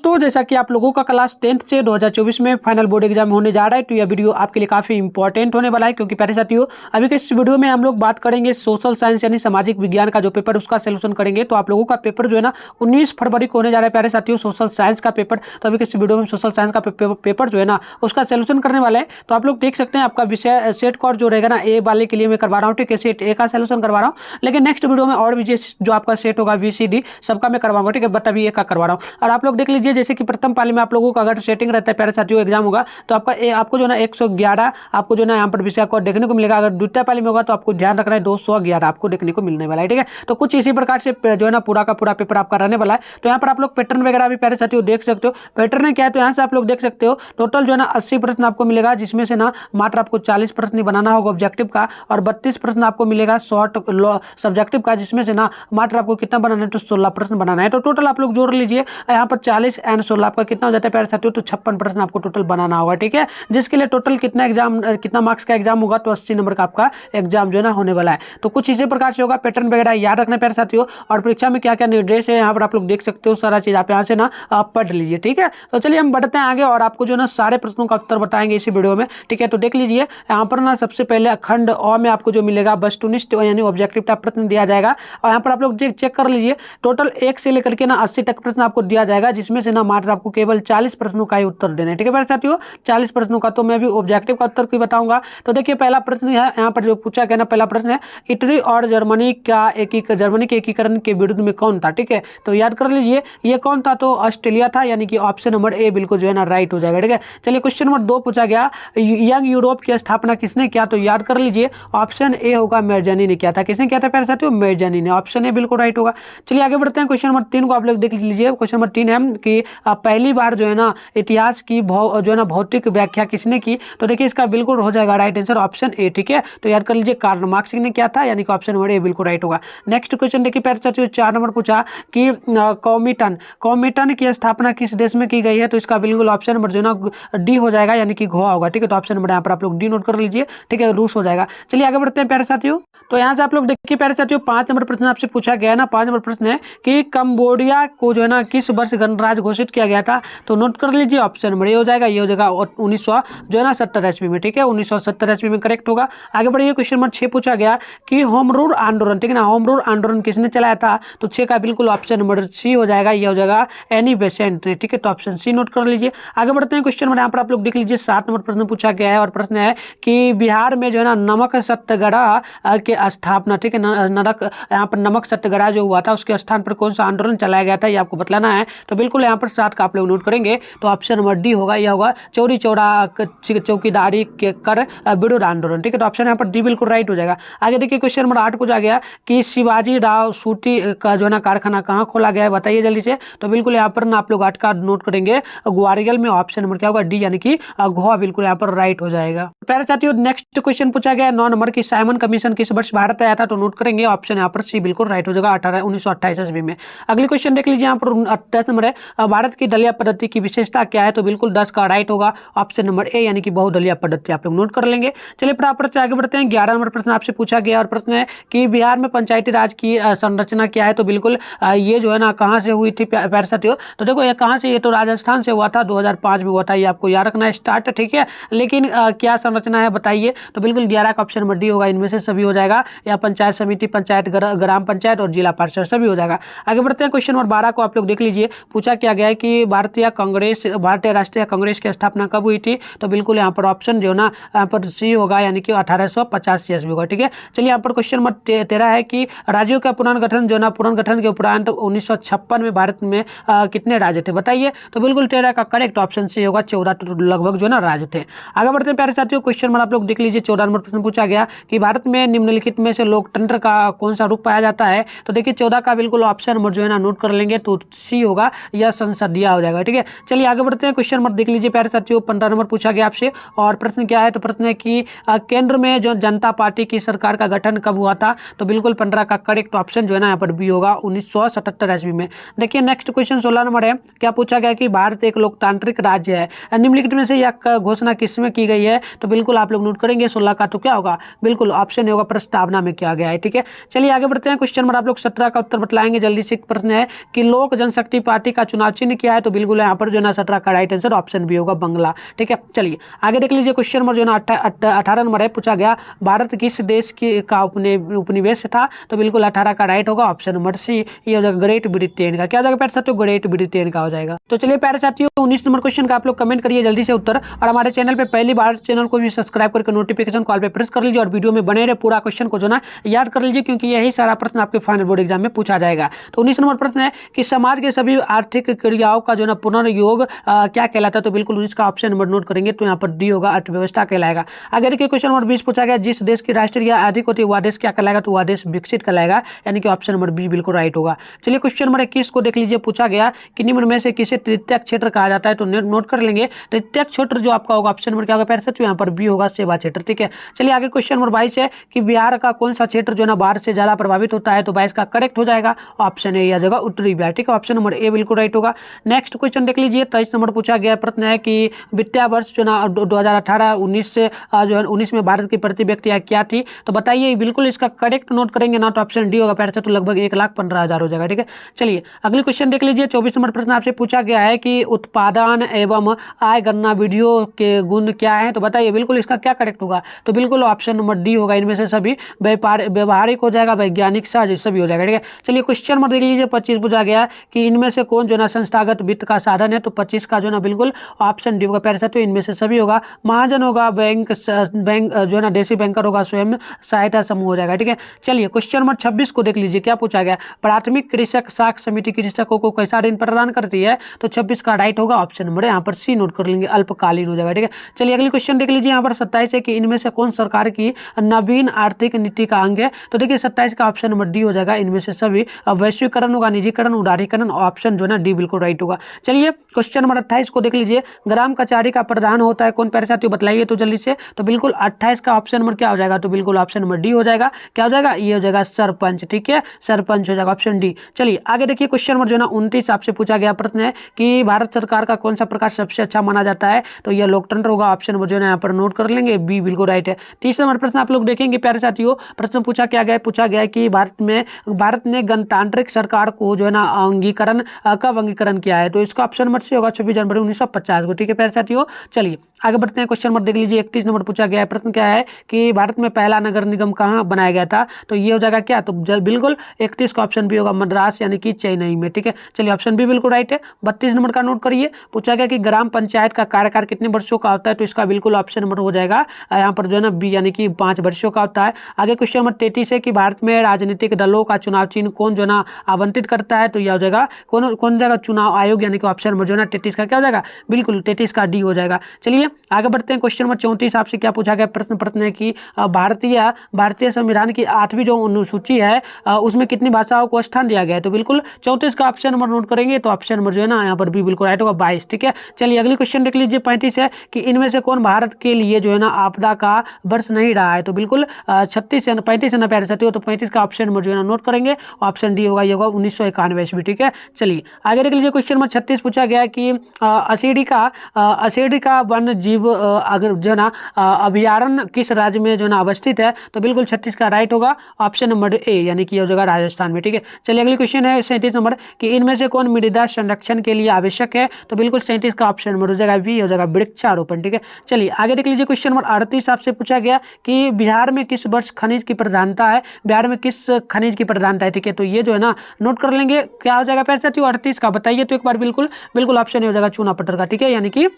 दोस्तों जैसा कि आप लोगों का क्लास 10th से 2024 में फाइनल बोर्ड एग्जाम होने जा रहा है, तो यह वीडियो आपके लिए काफी इंपॉर्टेंट होने वाला है। क्योंकि प्यारे साथियों, अभी के इस वीडियो में हम लोग बात करेंगे सोशल साइंस यानी सामाजिक विज्ञान का जो पेपर उसका सोल्यूशन करेंगे। तो आप लोगों का पेपर जो है ना 19 फरवरी को होने जा रहा है प्यारे साथियों, सोशल साइंस का पेपर। तो अभी के इस वीडियो में सोशल साइंस का पेपर जो है ना उसका सोल्यूशन करने वाले हैं। तो आप लोग देख सकते हैं आपका विषय सेट कोड जो रहेगा ना ए वाले के लिए मैं करवा रहा हूँ, ठीक है, सेट ए का सोल्यूशन करवा रहा हूँ। लेकिन नेक्स्ट वीडियो में और भी जो आपका सेट होगा VCD सबका मैं करवाऊंगा, ठीक है, बट अभी ए का करवा रहा हूँ। और आप लोग देख लीजिए, जैसे कि प्रथम पाली में आप लोगों का अगर सेटिंग रहता है प्यारे साथियों एग्जाम होगा तो आपको जो है ना 111 आपको जो है ना यहाँ पर विषय कोड देखने को मिलेगा। अगर द्वितीय पाली में होगा तो आपको ध्यान रखना है 211 आपको देखने को मिलने वाला है, ठीक है। तो कुछ इसी प्रकार से जो है ना पूरा का पूरा पेपर आपका रहने वाला है। तो यहाँ पर आप लोग पैटर्न वगैरह भी प्यारे साथियों देख सकते हो। पैटर्न क्या है तो यहाँ से आप लोग देख सकते हो टोटल जो है ना 80 प्रश्न आपको मिलेगा, जिसमें से ना मात्र आपको 40 प्रश्न बनाना होगा ऑब्जेक्टिव का, और 32 प्रश्न आपको मिलेगा शॉर्ट सब्जेक्टिव का, जिसमें से ना मात्र आपको कितना बनाना है तो 16 प्रश्न बनाना है। तो टोटल आप लोग जोड़ लीजिए यहाँ पर 40 एंड 16 आपका कितना हो जाता है प्यारे साथियों, तो 56 प्रश्न आपको टोटल बनाना होगा, ठीक है। जिसके लिए टोटल कितना मार्क्स का एग्जाम होगा तो 80 नंबर का आपका एग्जाम जो है ना होने वाला है। तो कुछ इसी प्रकार से होगा, पैटर्न वगैरह याद रखना प्यारे साथियों। और परीक्षा में क्या क्या निर्देश है यहाँ पर आप लोग देख सकते हो, सारा चीज आप यहाँ से ना पढ़ लीजिए, ठीक है। तो चलिए हम बढ़ते हैं आगे और आपको जो ना सारे प्रश्नों का उत्तर बताएंगे इसी वीडियो में, ठीक है। तो देख लीजिए यहाँ पर ना सबसे पहले खंड अ में आपको जो मिलेगा वस्तुनिष्ठ यानी ऑब्जेक्टिव टाइप प्रश्न दिया जाएगा। और यहाँ पर आप लोग चेक कर लीजिए टोटल 1 से लेकर के ना 80 तक प्रश्न आपको दिया जाएगा, जिसमें से ना मात्र आपको केवल 40 प्रश्नों का ही उत्तर देना है, ठीक है प्यारे साथियों, 40 प्रश्नों का। तो मैं भी ऑब्जेक्टिव का उत्तर की बताऊंगा। तो देखिए पहला प्रश्न है यहाँ पर जो पूछा गया ना, पहला प्रश्न है इटली और जर्मनी के एकीकरण के विरुद्ध में कौन था, ठीक है। तो याद कर लीजिए ये कौन था, तो ऑस्ट्रेलिया था, यानी कि ऑप्शन नंबर ए बिल्कुल जो है ना राइट हो जाएगा, ठीक है। चलिए क्वेश्चन नंबर 2 पूछा गया यंग यूरोप की स्थापना किसने किया, तो याद कर लीजिए ऑप्शन ए होगा मेरजानी ने किया था। किसने किया था प्यारे साथियों, मेरजानी ने, ऑप्शन ए बिल्कुल राइट होगा। चलिए आगे बढ़ते हैं, क्वेश्चन नंबर 3 को आप लोग देख लीजिए। क्वेश्चन नंबर 3 है कि पहली बार जो है ना इतिहास की जो है ना भौतिक व्याख्या किसने की, तो देखिए इसका बिल्कुल हो जाएगा राइट आंसर ऑप्शन ए, ठीक है। तो याद कर लीजिए कार्ल मार्क्स ने किया था, यानी कि ऑप्शन नंबर ए बिल्कुल राइट होगा। नेक्स्ट क्वेश्चन देखिए प्यारे साथियों 4 नंबर पूछा कि कॉमिटन की स्थापना किस देश में की गई है, तो इसका बिल्कुल ऑप्शन नंबर जो है ना डी हो जाएगा, यानी कि गोवा होगा, ठीक है। तो ऑप्शन नंबर यहाँ पर आप लोग डी नोट कर लीजिए, ठीक है, रूस हो जाएगा। चलिए आगे बढ़ते हैं प्यारे साथियों। तो यहाँ से आप लोग देखिए प्यारे साथियों 5 नंबर प्रश्न आपसे पूछा गया है ना, 5 नंबर प्रश्न है कि कंबोडिया को जो है ना किस वर्ष गणराज्य घोषित किया गया था, तो नोट कर लीजिए ऑप्शन नंबर ए हो जाएगा, ये हो जाएगा 1900 जो है ना 70 ईस्वी में, ठीक है, 1970 ईस्वी में करेक्ट होगा। आगे बढ़िए क्वेश्चन नंबर 6 पूछा गया कि होम रूल आंदोलन, ठीक है ना, होम रूल आंदोलन किसने चलाया था, तो 6 का बिल्कुल ऑप्शन नंबर सी हो जाएगा, ये हो जाएगा एनी बेसेंट ने, ठीक है। तो ऑप्शन सी नोट कर लीजिए। आगे बढ़ते हैं क्वेश्चन नंबर यहाँ पर आप लोग देख लीजिए 7 नंबर प्रश्न पूछा गया है, और प्रश्न है कि बिहार में जो है ना नमक सत्याग्रह के स्थापना, ठीक है, यहाँ पर नमक सत्याग्रह जो हुआ था उसके स्थान पर कौन सा आंदोलन चलाया गया था, ये आपको बतलाना है। तो बिल्कुल यहाँ पर 7 का आप लोग नोट करेंगे, तो ऑप्शन नंबर डी होगा, यह होगा चौरी चौरा चौकीदारी के कर विरोध आंदोलन, ठीक है। तो ऑप्शन यहाँ पर डी बिल्कुल राइट हो जाएगा। आगे देखिए क्वेश्चन नंबर 8 पूछा गया कि शिवाजी राव सूती का जो है ना कारखाना कहाँ खोला गया है, बताइए जल्दी से। तो बिल्कुल यहाँ पर ना आप लोग 8 का नोट करेंगे ग्वालियर में, ऑप्शन नंबर क्या होगा डी, यानी कि गोवा बिल्कुल यहाँ पर राइट हो जाएगा। प्यारे साथियों नेक्स्ट क्वेश्चन पूछा गया 9 नंबर की साइमन कमीशन किस वर्ष भारत आया था, तो नोट करेंगे ऑप्शन यहाँ पर सी बिल्कुल राइट हो जाएगा 1928 ईस्वी में। अगली क्वेश्चन देख लीजिए यहाँ पर 10 नंबर है भारत की दलीय पद्धति की विशेषता क्या है, तो बिल्कुल 10 का राइट होगा ऑप्शन नंबर ए, यानी कि बहुदलीय पद्धति आप लोग नोट कर लेंगे। चलिए प्रॉपर से आगे बढ़ते हैं। 11 नंबर प्रश्न आपसे पूछा गया और प्रश्न है कि बिहार में पंचायती राज की संरचना क्या है, तो बिल्कुल ये जो है ना कहाँ से हुई थी प्यारे साथियों, तो देखो ये कहाँ से, ये तो राजस्थान से हुआ था, 2005 में हुआ था, ये आपको याद रखना है स्टार्ट, ठीक है। लेकिन क्या संरचना है बताइए, तो बिल्कुल 11 का ऑप्शन नंबर डी होगा, इनमें से सभी हो जाएगा, या पंचायत समिति, पंचायत ग्राम पंचायत और जिला परिषद सभी हो जाएगा। आगे बढ़ते हैं क्वेश्चन नंबर 12 को आप लोग देख लीजिए। पूछा क्या गया है कि भारतीय राष्ट्रीय कांग्रेस की स्थापना कब हुई थी, तो बिल्कुल यहाँ पर ऑप्शन जो है ना यहाँ पर सी होगा, यानी कि 1885 ईस्वी होगा, ठीक है। चलिए यहाँ पर क्वेश्चन नंबर 13 है कि राज्यों का पुनर्गठन जो ना पुनर्गठन के उपरांत 1956 में भारत में कितने राज्य थे, बताइए। तो बिल्कुल 13 का करेक्ट ऑप्शन सी होगा, 14 लगभग जो है ना राज्य थे। आगे बढ़ते हैं प्यारे साथियों, क्वेश्चन नंबर आप लोग देख लीजिए 14 नंबर प्रश्न पूछा गया कि भारत में निम्नलिखित में से लोकतंत्र का कौन सा रूप पाया जाता है, तो देखिए 14 का बिल्कुल ऑप्शन नंबर जो है ना नोट कर लेंगे, तो सी होगा, यह संसदीय हो जाएगा, ठीक है। चलिए आगे बढ़ते हैं, क्वेश्चन नंबर देख लीजिए प्यारे साथियों 15 नंबर पूछा गया आपसे, और प्रश्न क्या है, तो प्रश्न है कि केंद्र में जो जनता पार्टी की सरकार का गठन कब हुआ था, तो बिल्कुल 15 का करेक्ट ऑप्शन जो है ना यहाँ पर बी होगा, 1977 ईस्वी में। देखिए नेक्स्ट क्वेश्चन 16 नंबर है, क्या पूछा गया कि भारत एक लोकतांत्रिक राज्य है, निम्नलिखित में से यह घोषणा किसमें की गई है, तो बिल्कुल आप लोग नोट करेंगे 16 का, तो क्या होगा, बिल्कुल ऑप्शन होगा प्रस्तावना में किया गया है, ठीक है। चलिए आगे बढ़ते हैं, क्वेश्चन नंबर आप लोग 17 का उत्तर बतलाएंगे जल्दी से। प्रश्न है कि लोक जनशक्ति पार्टी का चुनाव चुनाव चिन्ह क्या है, तो बिल्कुल यहाँ पर जो है ना 17 का राइट आंसर ऑप्शन बी होगा, बंगला। ठीक है, चलिए आगे देख लीजिए। क्वेश्चन नंबर जो है ना 18 नंबर है, पूछा गया भारत किस देश की का उपनिवेश था, तो बिल्कुल 18 का राइट होगा ऑप्शन नंबर सी, ये हो जाएगा ग्रेट ब्रिटेन का। क्या हो जाएगा प्यारे साथियों, ग्रेट ब्रिटेन का हो जाएगा। तो चलिए प्यारे साथियों 19 नंबर क्वेश्चन का आप लोग कमेंट करिए जल्दी से उत्तर, और हमारे चैनल पे पहली बार चैनल को भी सब्सक्राइब करके नोटिफिकेशन कॉल पे प्रेस कर लीजिए और वीडियो में बने रहे, पूरा क्वेश्चन को जो ना याद कर लीजिए, क्योंकि यही सारा प्रश्न आपके फाइनल बोर्ड एग्जाम में पूछा जाएगा। तो 19 नंबर प्रश्न है कि समाज के सभी आर्थिक क्रियाओं का जो ना पुनर्योग क्या कहलाता है, तो बिल्कुल इसका ऑप्शन नंबर नोट करेंगे, तो यहाँ पर डी होगा, अर्थव्यवस्था कहलाएगा। आगे देखिए क्वेश्चन नंबर 20 पूछा गया, जिस देश की राष्ट्रीय आय अधिक होती है वह देश क्या कहलाएगा, तो वह देश विकसित कहलाएगा, यानी कि ऑप्शन नंबर बी बिल्कुल राइट होगा। चलिए क्वेश्चन नंबर 21 को देख लीजिए, पूछा गया कि निम्न में से किसे तृतीयक क्षेत्र कहा जाता है, तो नोट कर लेंगे। तृतीयक क्षेत्र जो आपका होगा ऑप्शन नंबर क्या होगा प्यारे साथियों, यहाँ पर बी होगा, सेवा क्षेत्र। ठीक है, चलिए आगे क्वेश्चन नंबर 22 है कि बिहार का कौन सा क्षेत्र जो है ना बाढ़ से ज्यादा प्रभावित होता है, तो 22 का करेक्ट हो जाएगा ऑप्शन ए, यह जगह उत्तरी बिहार। ठीक है, ऑप्शन नंबर ए बिल्कुल राइट होगा। नेक्स्ट क्वेश्चन देख लीजिए, 23 नंबर पूछा गया प्रश्न है कि वित्तीय वर्ष जो ना 2018-19 से जो है 19 में भारत की प्रति व्यक्ति आय क्या थी, तो बताइए, बिल्कुल इसका करेक्ट नोट करेंगे ना, तो ऑप्शन डी होगा प्यारे साथियों, लगभग 1,15,000 हो जाएगा। ठीक है, चलिए अगली क्वेश्चन देख लीजिए। 24 नंबर प्रश्न आपसे पूछा गया है कि उत्पादन एवं आय गणना विधियों के गुण क्या है, तो बताइए बिल्कुल इसका क्या करेक्ट होगा, तो बिल्कुल ऑप्शन नंबर डी होगा, इनमें से सभी व्यवहारिक हो जाएगा, वैज्ञानिक सहज सभी हो जाएगा। ठीक है, चलिए क्वेश्चन नंबर देख लीजिए। 25 पूछा गया कि इनमें से कौन जो ना संस्थागत वित्त का साधन है, तो 25 का जो ना बिल्कुल ऑप्शन डी होगा प्यारे साथियों, इनमें से सभी होगा। महाजन होगा, बैंक जो है ना देसी बैंकर होगा, स्वयं सहायता समूह हो जाएगा। ठीक है, चलिए क्वेश्चन नंबर 26 को देख लीजिए, क्या पूछा गया, प्राथमिक कृषक साख समिति कृषकों को कैसा ऋण प्रदान करती है, तो 26 का राइट होगा ऑप्शन नंबर, यहाँ पर सी नोट कर लेंगे, अल्पकालीन हो जाएगा। ठीक है, चलिए अगली क्वेश्चन देख लीजिए। यहाँ पर 27 है कि इनमें से कौन सरकार की नवीन आर्थिक नीति का अंग है, तो देखिए 27 का ऑप्शन नंबर डी हो जाएगा, इनमें से सभी वैश्वीकरण होगा, निजीकरण, उदारीकरण, ऑप्शन जो है ना डी बिल्कुल राइट होगा। चलिए क्वेश्चन नंबर 28 को देख लीजिए, ग्राम कचहरी का प्रधान होता है कौन प्यारे साथियों, बताइए तो जल्दी से, तो बिल्कुल 28 का ऑप्शन नंबर क्या हो जाएगा, तो बिल्कुल ऑप्शन नंबर डी हो जाएगा। क्या हो जाएगा, ये हो जाएगा सरपंच। ठीक है, सरपंच हो जाएगा, ऑप्शन डी। चलिए आगे देखिए क्वेश्चन नंबर जो है ना 29 आपसे पूछा गया प्रश्न है कि भारत सरकार का कौन सा प्रकार सबसे अच्छा माना जाता है, तो यह लोकतंत्र होगा, ऑप्शन नंबर जो है ना यहाँ पर नोट कर लेंगे, बी बिल्कुल राइट है। 30 नंबर प्रश्न आप लोग देखेंगे प्यारे साथियों, प्रश्न पूछा गया कि भारत ने गणतांत्रिक सरकार को जो है ना अंगीकरण कब अंगीकरण किया है, तो इसका ऑप्शन नंबर सी होगा 26 जनवरी 1950 को। ठीक है प्यारे साथियों, चलिए आगे बढ़ते हैं। क्वेश्चन नंबर देख लीजिए, 31 नंबर पूछा गया है प्रश्न क्या है कि भारत में पहला नगर निगम कहाँ बनाया गया था, तो ये हो जाएगा क्या, तो बिल्कुल 31 का ऑप्शन बी होगा, मद्रास यानी कि चेन्नई में। ठीक है, चलिए ऑप्शन बी बिल्कुल राइट है। 32 नंबर का नोट करिए, पूछा गया कि ग्राम पंचायत का कार्यकाल कितने वर्षों का होता है, तो इसका बिल्कुल ऑप्शन नंबर हो जाएगा यहाँ पर जो है ना बी, यानी कि 5 वर्षों का होता है। आगे क्वेश्चन नंबर 33 है कि भारत में राजनीतिक दलों का चुनाव चिन्ह कौन जो ना आवंटित करता है, तो यह हो जाएगा कौन जाएगा, चुनाव आयोग, यानी कि ऑप्शन नंबर जो है ना 33 का क्या हो जाएगा, बिल्कुल 33 का डी हो जाएगा। चलिए आगे बढ़ते हैं। क्वेश्चन नंबर 34 आपसे क्या पूछा गया प्रश्न है कि भारतीय संविधान की 8वीं जो अनुसूची है उसमें कितनी भाषाओं को स्थान दिया गया है, तो बिल्कुल 34 का ऑप्शन नंबर नोट करेंगे, तो ऑप्शन नंबर जो है ना यहाँ पर बी बिल्कुल राइट होगा, 22। ठीक है, चलिए अगली क्वेश्चन देख लीजिए। 35 है कि इनमें से कौन भारत के लिए जो है ना आपदा का वर्ष नहीं रहा है, तो बिल्कुल 35 है ना प्यारे साथियों, तो 35 का ऑप्शन नंबर जो है ना नोट करेंगे, ऑप्शन डी होगा, ये होगा 1991 ईस्वी। ठीक है, चलिए आगे देख लीजिए। क्वेश्चन नंबर 36 पूछा गया कि असीडी का वन्य जीव अगर जो है ना अभयारण्य किस राज्य में जो है ना अवस्थित है, तो बिल्कुल 36 का राइट होगा, ऑप्शन नंबर ए, यानी कि यह जगह राजस्थान में। ठीक है, चलिए अगली क्वेश्चन है 37 नंबर कि इनमें से कौन मृदा संरक्षण के लिए आवश्यक है, तो बिल्कुल 37 का ऑप्शन नंबर हो जाएगा बी, हो जाएगा वृक्षारोपण। ठीक है, चलिए आगे देख लीजिए। क्वेश्चन नंबर 38 आपसे पूछा गया कि बिहार में किस वर्ष खनिज की प्रधानता है, बिहार में किस खनिज की प्रधानता है। ठीक है, तो ये जो है ना नोट कर लेंगे, क्या हो जाएगा प्यारे साथियों 38 का, बताइए तो एक बार, बिल्कुल ऑप्शन हो जाएगा चूना पत्थर का। ठीक है, यानी कि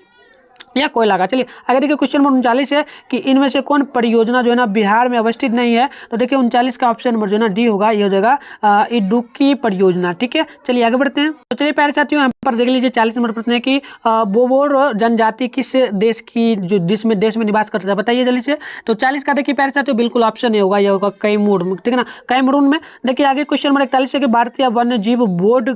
या कोयला का। चलिए आगे देखिए क्वेश्चन नंबर 39 है कि इनमें से कौन परियोजना जो है ना बिहार में अवस्थित नहीं है, तो देखिए 39 का ऑप्शन नंबर जो है ना डी होगा, ये हो जाएगा इडुक्की परियोजना। ठीक है, चलिए आगे बढ़ते हैं। तो चलिए प्यारे साथियों यहाँ पर देख लीजिए 40 नंबर प्रश्न है कि बोबोर जनजाति किस देश की जो देश में निवास करता है, बताइए जल्दी से, तो 40 का देखिए प्यारे साथियों बिल्कुल ऑप्शन होगा, ये होगा कैमूर। ठीक है ना, कैमरून में। देखिए आगे क्वेश्चन नंबर 41 है कि भारतीय वन्य जीव बोर्ड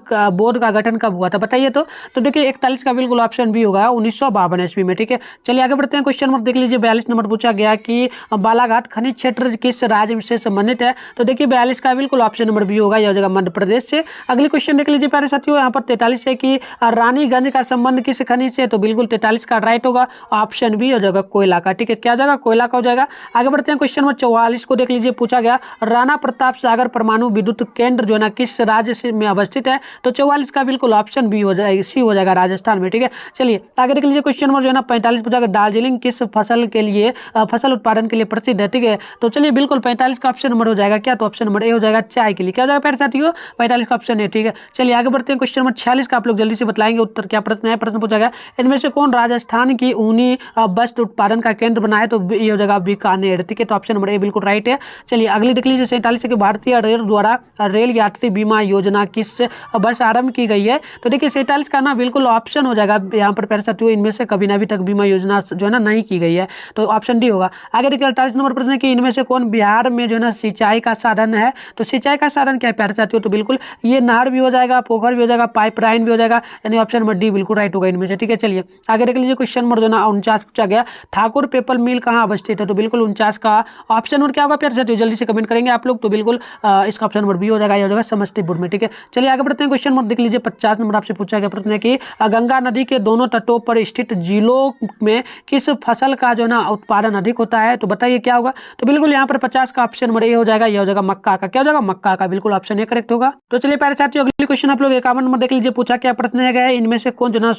का गठन कब हुआ था, बताइए तो देखिए 41 का बिल्कुल ऑप्शन बी होगा 1952 ईस्वी में, ठीक है। चलिए आगे बढ़ते हैं। क्वेश्चन नंबर देख लीजिए 42 नंबर पूछा गया कि बालाघाट खनिज क्षेत्र किस राज्य से संबंधित है। तो देखिए 42 का बिल्कुल ऑप्शन नंबर बी होगा, यह हो जाएगा मध्य प्रदेश से। अगली क्वेश्चन देख लीजिए प्यारे साथियों, यहाँ पर 43 है कि रानीगंज का संबंध किस खनिज से। तो बिल्कुल 43 का राइट होगा, ऑप्शन बी हो जाएगा कोयला का, ठीक है। क्या जाएगा, कोयला का हो जाएगा। आगे बढ़ते हैं। क्वेश्चन नंबर 44 को देख लीजिए, पूछा गया राणा प्रताप सागर परमाणु विद्युत केंद्र जो है ना किस राज्य से में अवस्थित है। तो 44 का बिल्कुल ऑप्शन बी हो जाएगा, सी हो जाएगा, राजस्थान में, ठीक है। चलिए आगे देख लीजिए। क्वेश्चन नंबर जो है ना 45 पूछा गया दार्जिलिंग किस फसल के लिए फसल उत्पादन के लिए प्रसिद्ध है, ठीक है। तो चलिए बिल्कुल 45 का ऑप्शन नंबर हो जाएगा क्या, तो ऑप्शन नंबर ए हो जाएगा चाय के लिए। क्या हो जाएगा प्यारे साथियों, 45 का ऑप्शन है, ठीक है। चलिए आगे बढ़ते हैं। क्वेश्चन नंबर 46 का आप लोग जल्दी से बतलाएंगे उत्तर। क्या प्रश्न है, प्रश्न पूछा गया इनमें से कौन राजस्थान की ऊनी वस्त्र उत्पादन का केंद्र बना है। तो ये हो जाएगा बीकानेर, ठीक है। तो ऑप्शन नंबर ए बिल्कुल राइट है। चलिए अगली देख लीजिए 47 के भारतीय रेल द्वारा रेल यात्री बीमा योजना किस वर्ष आरंभ की गई है। तो देखिए 47 का ना बिल्कुल ऑप्शन हो जाएगा यहाँ पर प्यारे साथियों, इनमें से कभी ना अभी तक बीमा योजना जो है ना नहीं की गई है, तो ऑप्शन डी होगा। आगे देखिए 48 नंबर प्रश्न है कि इनमें से कौन बिहार में जो है ना सिंचाई का साधन है। तो सिंचाई का साधन क्या है प्यारे साथियों, तो बिल्कुल ये नहर भी हो जाएगा, पोखर भी हो जाएगा, पाइपलाइन भी हो जाएगा, यानी ऑप्शन नंबर डी बिल्कुल राइट होगा इनमें से, ठीक है। चलिए आगे देख लीजिए। क्वेश्चन नंबर जो ना 49 पूछा गया ठाकुर पेपर मिल कहाँ अवस्थित है। तो बिल्कुल 49 का ऑप्शन नंबर क्या होगा प्यारे साथियों, जल्दी से कमेंट करेंगे आप लोग। तो बिल्कुल इसका ऑप्शन नंबर बी हो जाएगा, यह हो जाएगा समस्तीपुर में, ठीक है। चलिए आगे बढ़ते हैं। क्वेश्चन नंबर देख लीजिए 50 नंबर आपसे पूछा गया प्रश्न है कि गंगा नदी के दोनों तटों पर स्थित जिलों में किस फसल का जो ना उत्पादन अधिक होता है। तो बताइए क्या होगा। तो बिल्कुल यहाँ पर 50 का ऑप्शन नंबर ए हो जाएगा, यह हो जाएगा मक्का का। क्या हो जाएगा, मक्का का, बिल्कुल ऑप्शन ए करेक्ट होगा। तो चलिए प्यारे साथियों अगली क्वेश्चन आप लोग 51 नंबर देख लीजिए, पूछा क्या प्रश्न है इनमें से कौन जो ना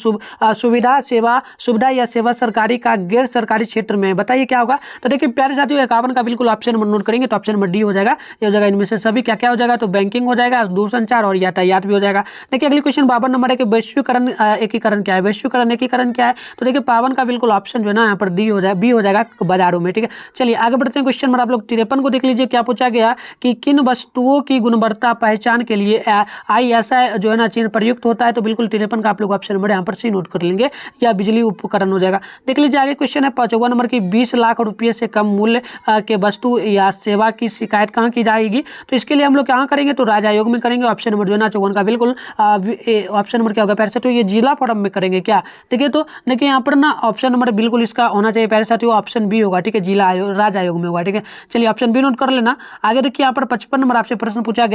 सुविधा या सेवा सरकारी का गैर सरकारी क्षेत्र में, बताइए क्या होगा। तो देखिए प्यारे साथियों 51 का बिल्कुल ऑप्शन नंबर नोट करेंगे, तो ऑप्शन नंबर डी हो जाएगा, ये हो जाएगा इनमें से सभी। क्या क्या हो जाएगा, तो बैंकिंग हो जाएगा, दूरसंचार और यातायात भी हो जाएगा। देखिए अगली क्वेश्चन 52 नंबर है कि वैश्वीकरण एकीकरण क्या है। वैश्वीकरण एकीकरण क्या है। तो देखिए 52 का बिल्कुल ऑप्शन जो है ना यहाँ पर डी हो जाएगा, बी हो जाएगा बाजारों में, ठीक है। चलिए आगे बढ़ते हैं। क्वेश्चन नंबर आप लोग 53 को देख लीजिए, क्या पूछा गया कि किन वस्तुओं की गुणवत्ता पहचान के लिए ISI जो है ना चिन्ह प्रयुक्त होता है। तो बिल्कुल 53 का आप लोग ऑप्शन नंबर यहाँ पर सी नोट कर लेंगे, या बिजली उपकरण हो जाएगा। देख लीजिए आगे क्वेश्चन है 55 नंबर की 20 लाख रुपये से कम मूल्य के वस्तु या सेवा की शिकायत कहाँ की जाएगी। तो इसके लिए हम लोग कहाँ करेंगे, तो राज्य आयोग में करेंगे। ऑप्शन नंबर जो है ना 54 का बिल्कुल ऑप्शन नंबर क्या होगा प्यारे साथियों, ये जिला फोरम में करेंगे क्या। देखिए तो देखिए यहाँ पर ना ऑप्शन नंबर बिल्कुल इसका होना चाहिए प्यारे साथियों, ऑप्शन बी होगा, ठीक है, जिला आयोग राज्य आयोग में होगा, ठीक है। चलिए ऑप्शन बी नोट कर लेना। आगे देखिए यहाँ पर 55 नंबर आपसे प्रश्न पूछा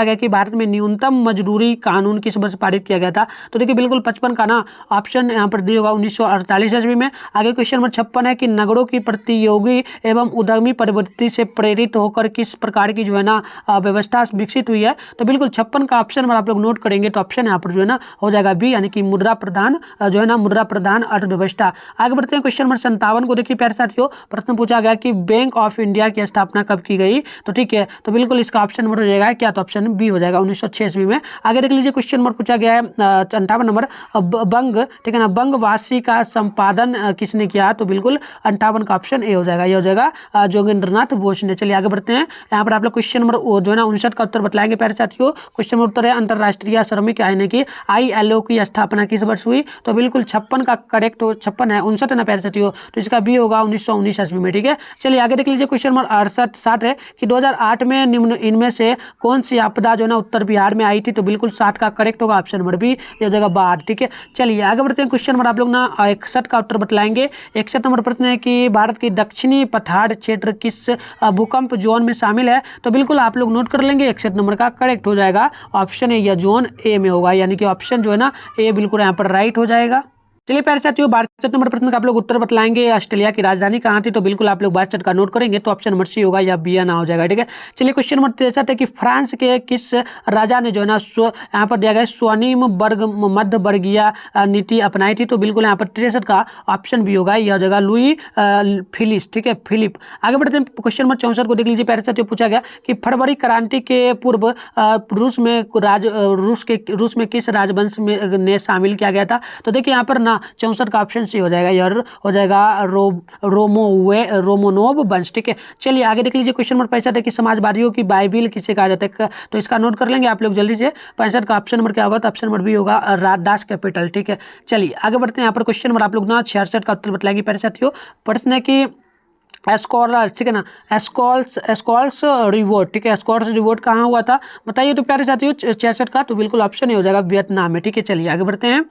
गया कि भारत में न्यूनतम मजदूरी कानून किस वर्ष पारित किया गया था। तो देखिए बिल्कुल 55 का ना ऑप्शन यहाँ पर दी होगा 1948 ईस्वी में। आगे क्वेश्चन नंबर 56 है कि नगरों की प्रतियोगी एवं उद्यमी प्रवृत्ति से प्रेरित होकर किस प्रकार की जो है ना व्यवस्था विकसित हुई है। तो बिल्कुल 56 का ऑप्शन नंबर आप लोग नोट करेंगे, तो ऑप्शन यहाँ पर जो है ना हो जाएगा बी, यानी कि मुद्रा प्रधान जो है ना मुद्रा प्रधान अर्थव्यवस्था। आगे बढ़ते हैं। क्वेश्चन नंबर 57 को देखिए प्यारे साथियों, प्रश्न पूछा गया कि बैंक ऑफ इंडिया की स्थापना कब की गई। तो ठीक है, तो बिल्कुल इसका ऑप्शन नंबर हो जाएगा क्या, तो ऑप्शन बी हो जाएगा 1906 ईस्वी में। आगे देख लीजिए क्वेश्चन नंबर पूछा गया है 58 नंबर बंग, ठीक है ना, बंगवासी का संपादन किसने किया। तो बिल्कुल 58 का ऑप्शन ए हो जाएगा, ये हो जाएगा जोगेंद्रनाथ बोस ने। चलिए आगे बढ़ते हैं। यहाँ पर आप लोग क्वेश्चन नंबर जो है ना 59 का उत्तर बतलाएंगे प्यारे साथियों। क्वेश्चन नंबर उत्तर है अंतर्राष्ट्रीय श्रमिक आयोग की ILO की स्थापना किस वर्ष हुई। तो बिल्कुल 56 का करेक्ट हो, 56 है 59 है ना प्यारे साथियों, तो इसका बी होगा 1919 ईस्वी में, ठीक है। चलिए आगे देख लीजिए क्वेश्चन नंबर 60 है कि 2008 में निम्न इनमें से कौन सी आपदा जो है ना उत्तर बिहार में आई थी। तो बिल्कुल 60 का करेक्ट होगा ऑप्शन नंबर बी, यह जगह बाढ़, ठीक है। चलिए आगे बढ़ते हैं। क्वेश्चन नंबर आप लोग ना 61 का उत्तर बतलाएंगे। 61 नंबर प्रश्न है कि भारत की दक्षिणी पठार क्षेत्र किस भूकंप जोन में शामिल है। तो बिल्कुल आप लोग नोट कर लेंगे, 61 नंबर का करेक्ट हो जाएगा ऑप्शन ए, या जोन ए में होगा, यानी कि ऑप्शन जो है ना ए बिल्कुल यहाँ पर राइट हो जाएगा। चलिए प्यारे साथियों 62 नंबर प्रश्न का आप लोग उत्तर बतलाएंगे, ऑस्ट्रेलिया की राजधानी कहाँ थी। तो बिल्कुल आप लोग 62 का नोट करेंगे, तो ऑप्शन नंबर सी होगा, या बी ना हो जाएगा, ठीक है। चलिए क्वेश्चन नंबर 63 है कि फ्रांस के किस राजा ने जो है ना यहाँ पर दिया गया स्वनिम वर्ग मध्य वर्गीय नीति अपनाई थी। तो बिल्कुल यहाँ पर 63 का ऑप्शन भी होगा, यह हो जाएगा लुई फिलिस, ठीक है, फिलिप। आगे बढ़ते हैं। क्वेश्चन नंबर 64 को देख लीजिए प्यारे साथियों, पूछा गया कि फरवरी क्रांति के पूर्व रूस में किस राजवंश में ने शामिल किया गया था। तो देखिए यहाँ पर ना 64 का ऑप्शन सी हो जाएगा, यार हो जाएगा रोमनोव वंश, ठीक है। चलिए आगे देख लीजिए क्वेश्चन नंबर 65 है कि समाजवादियों की बाइबिल किसे कहा जाता है। तो इसका नोट कर लेंगे आप लोग जल्दी से। 65 का ऑप्शन नंबर क्या होगा, तो ऑप्शन नंबर बी होगा दास कैपिटल, ठीक है। चलिए आगे बढ़ते हैं। यहाँ पर क्वेश्चन नंबर आप लोग ना 66 का उत्तर बतलाएंगे प्यारे साथियों। प्रश्न है कि एस्कॉलर्स, ठीक है ना, एस्कॉल्स रिवोर्ट, ठीक है, एस्कॉल्स रिवोर्ट कहाँ हुआ था बताइए। तो प्यारे साथियों 66 का तो बिल्कुल ऑप्शन ही हो जाएगा वियतनाम में, ठीक है। चलिए आगे बढ़ते हैं।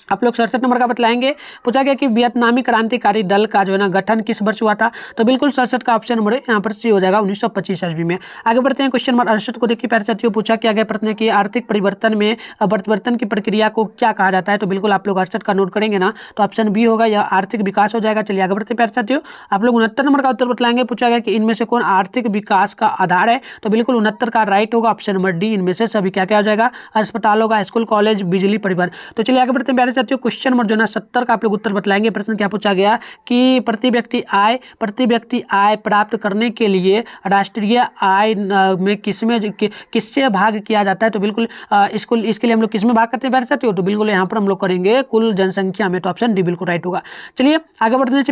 आप लोग 67 नंबर का बतलाएंगे। पूछा गया कि वियतनामी क्रांतिकारी दल का जो है ना गठन किस वर्ष हुआ था, तो बिल्कुल 67 का ऑप्शन नंबर यहाँ पर सी हो जाएगा 1925 ईस्वी में। आगे बढ़ते हैं क्वेश्चन नंबर 68 को देखिए प्यारे साथियों, पूछा क्या गया प्रश्न कि आर्थिक परिवर्तन की प्रक्रिया को क्या कहा जाता है, तो बिल्कुल आप लोग 68 का नोट करेंगे ना तो ऑप्शन बी होगा, यह आर्थिक विकास हो जाएगा। चलिए आगे बढ़ते हैं प्यारे साथियों, आप लोग 69 नंबर का उत्तर बतलाएंगे। पूछा गया कि इनमें से कौन आर्थिक विकास का आधार है, तो बिल्कुल 69 का राइट होगा ऑप्शन नंबर डी, इनमें से सभी क्या क्या हो जाएगा, अस्पताल होगा, स्कूल, कॉलेज, बिजली, परिवहन। तो चलिए आगे बढ़ते हैं प्यारे साथियों, क्वेश्चन नंबर 70 का आप लोग उत्तर बतलाएंगे। प्रश्न क्या पूछा गया कि प्रति व्यक्ति आय प्राप्त करने के लिए राष्ट्रीय आय में किससे भाग किया जाता है, तो बिल्कुल इसके लिए हम लोग किसमें भाग करते हैं प्यारे साथियों, तो बिल्कुल यहाँ पर हम लोग करेंगे कुल जनसंख्या में, तो ऑप्शन डी बिल्कुल राइट होगा। चलिए आगे बढ़ने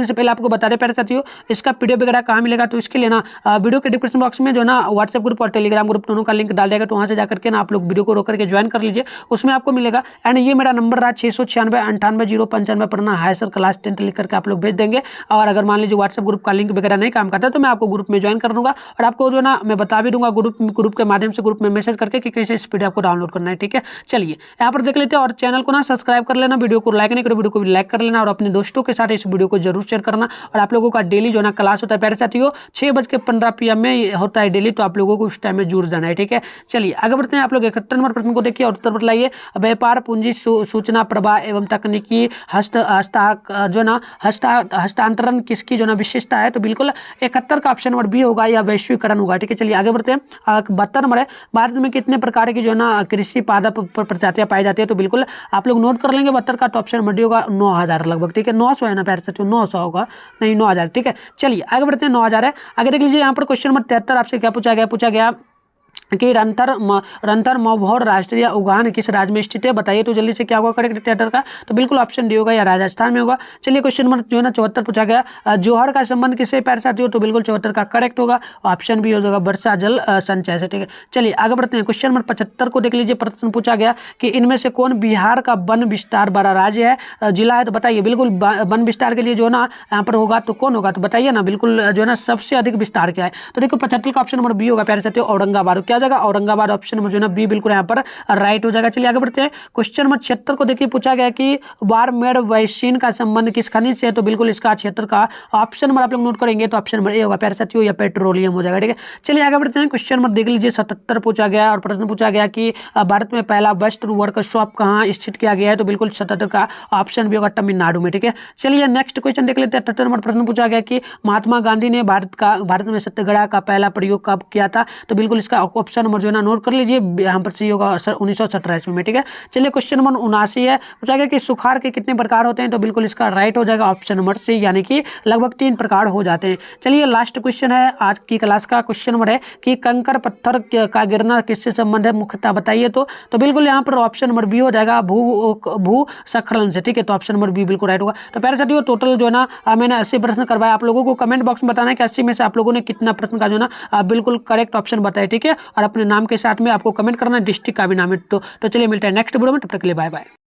से पहले आपको बता दें प्यारे साथियों, इसका पीडीएफ वगैरह कहाँ मिलेगा, तो इसके लिए ना वीडियो के डिस्क्रिप्शन बॉक्स में जो ना व्हाट्सएप ग्रुप और टेलीग्राम ग्रुप दोनों का लिंक डाल देगा, तो वहाँ से जाकर के ना आप लोग वीडियो को रोक करके ज्वाइन कर लीजिए, उसमें आपको मिलेगा। एंड ये मेरा नंबर रहा 696 पर ना हाई सर क्लास 10 लिख करके आप लोग भेज देंगे। और अगर मान लीजिए व्हाट्सएप ग्रुप का लिंक वगैरह नहीं काम करता है तो मैं आपको ग्रुप में ज्वाइन कर दूंगा, और आपको जो ना मैं बता भी दूंगा ग्रुप के माध्यम से ग्रुप में मैसेज करके कि कैसे इस पीडीएफ को डाउनलोड करना है। ठीक है, चलिए यहाँ पर देख लेते हैं, और चैनल को ना सब्सक्राइब कर लेना, वीडियो को लाइक नहीं करो, वीडियो को भी लाइक कर लेना, और अपने दोस्तों के साथ इस वीडियो को जरूर शेयर करना। और आप लोगों का डेली जो ना क्लास होता है प्यारे साथियों 6:15 PM में होता है डेली, तो आप लोगों को उस टाइम में जुड़ जाना है। ठीक है, चलिए आगे बढ़ते हैं। आप लोग 71 नंबर प्रश्न को देखिए और उत्तर बतलाइए। व्यापार, पूंजी, सूचना प्रवाह एवं तकनीकी हस्तांतरण किसकी जो ना विशेषता है, तो बिल्कुल 71 का ऑप्शन नंबर बी होगा, या वैश्वीकरण होगा। ठीक है, चलिए आगे बढ़ते हैं। 72 नंबर है, भारत में कितने प्रकार की जो ना कृषि पादप प्रजातियां पाई जाती है, तो बिल्कुल आप लोग नोट कर लेंगे 72 का, तो ऑप्शन नंबर डी होगा 9000 लगभग। ठीक है, 900 है ना प्यारे साथियों, 900 होगा नहीं 9000। ठीक है, चलिए आगे बढ़ते हैं, 9000 है। आगे देख लीजिए यहाँ पर क्वेश्चन नंबर 73 आपसे क्या पूछा गया कि रंथर मौभौर राष्ट्रीय उद्यान किस राज्य में स्थित है, बताइए। तो जल्दी से क्या होगा करेक्ट 73 का, तो बिल्कुल ऑप्शन डी होगा, या राजस्थान में होगा। चलिए क्वेश्चन नंबर जो है ना 74 पूछा गया, जोहर का संबंध किससे प्यारे साथियों, तो बिल्कुल 74 का करेक्ट होगा, ऑप्शन बी हो जाएगा वर्षा जल संचय से। ठीक है, चलिए आगे बढ़ते हैं। क्वेश्चन नंबर 75 को देख लीजिए, प्रश्न पूछा गया कि इनमें से कौन बिहार का वन विस्तार बड़ा राज्य है, जिला है, तो बताइए। बिल्कुल वन विस्तार के लिए जो ना यहाँ पर होगा तो कौन होगा, तो बताइए ना, बिल्कुल जो है ना सबसे अधिक विस्तार क्या है, तो देखो 75 का ऑप्शन नंबर बी होगा प्यारे साथियों, औरंगाबाद। क्या जाएगा, औरंगाबाद, ऑप्शन नंबर जो है ना बी बिल्कुल यहाँ पर राइट हो जाएगा। चलिए आगे बढ़ते हैं। क्वेश्चन नंबर 76 को देखिए, पूछा गया कि बारमेड वैक्सीन का संबंध किस खनिज से है, तो बिल्कुल इसका 76 का ऑप्शन नंबर आप लोग नोट करेंगे, तो ऑप्शन नंबर ए होगा प्यारे साथियों, या पेट्रोलियम हो जाएगा। ठीक है, चलिए आगे बढ़ते हैं। क्वेश्चन नंबर देख लीजिए 77 पूछा गया, और प्रश्न पूछा गया कि भारत में पहला वस्त्र वर्कशॉप कहाँ स्थित किया गया है, तो बिल्कुल 77 का ऑप्शन भी होगा तमिलनाडु में। ठीक है, चलिए नेक्स्ट क्वेश्चन देख लेते हैं। 78 नंबर प्रश्न पूछा गया कि महात्मा गांधी ने भारत में सत्याग्रह का पहला प्रयोग कब किया था, तो बिल्कुल इसका ऑप्शन नंबर जो है ना नोट कर लीजिए, यहाँ पर सी होगा 1917 ईस्वी में। ठीक है, चलिए क्वेश्चन नंबर 79 है, पूछा गया कि सुखाड़ के कितने प्रकार होते हैं, तो बिल्कुल इसका राइट हो जाएगा ऑप्शन नंबर सी, यानी कि लगभग 3 प्रकार हो जाते हैं। चलिए लास्ट क्वेश्चन है आज की क्लास का, क्वेश्चन नंबर है कि कंकर पत्थर का गिरना किससे संबंध है, मुख्यतः बताइए। तो बिल्कुल यहाँ पर ऑप्शन नंबर बी हो जाएगा, भूस्खलन से। ठीक है, तो ऑप्शन नंबर बी बिल्कुल राइट होगा। तो प्यारे साथियों टोटल जो है ना मैंने 80 प्रश्न करवाया, आप लोगों को कमेंट बॉक्स में बताना है कि 80 में से आप लोगों ने कितना प्रश्न का जो है ना बिल्कुल करेक्ट ऑप्शन बताया। ठीक है, और अपने नाम के साथ में आपको कमेंट करना है, डिस्ट्रिक्ट का भी नाम है। तो चलिए मिलते हैं नेक्स्ट वीडियो में, तब तक के लिए बाय बाय।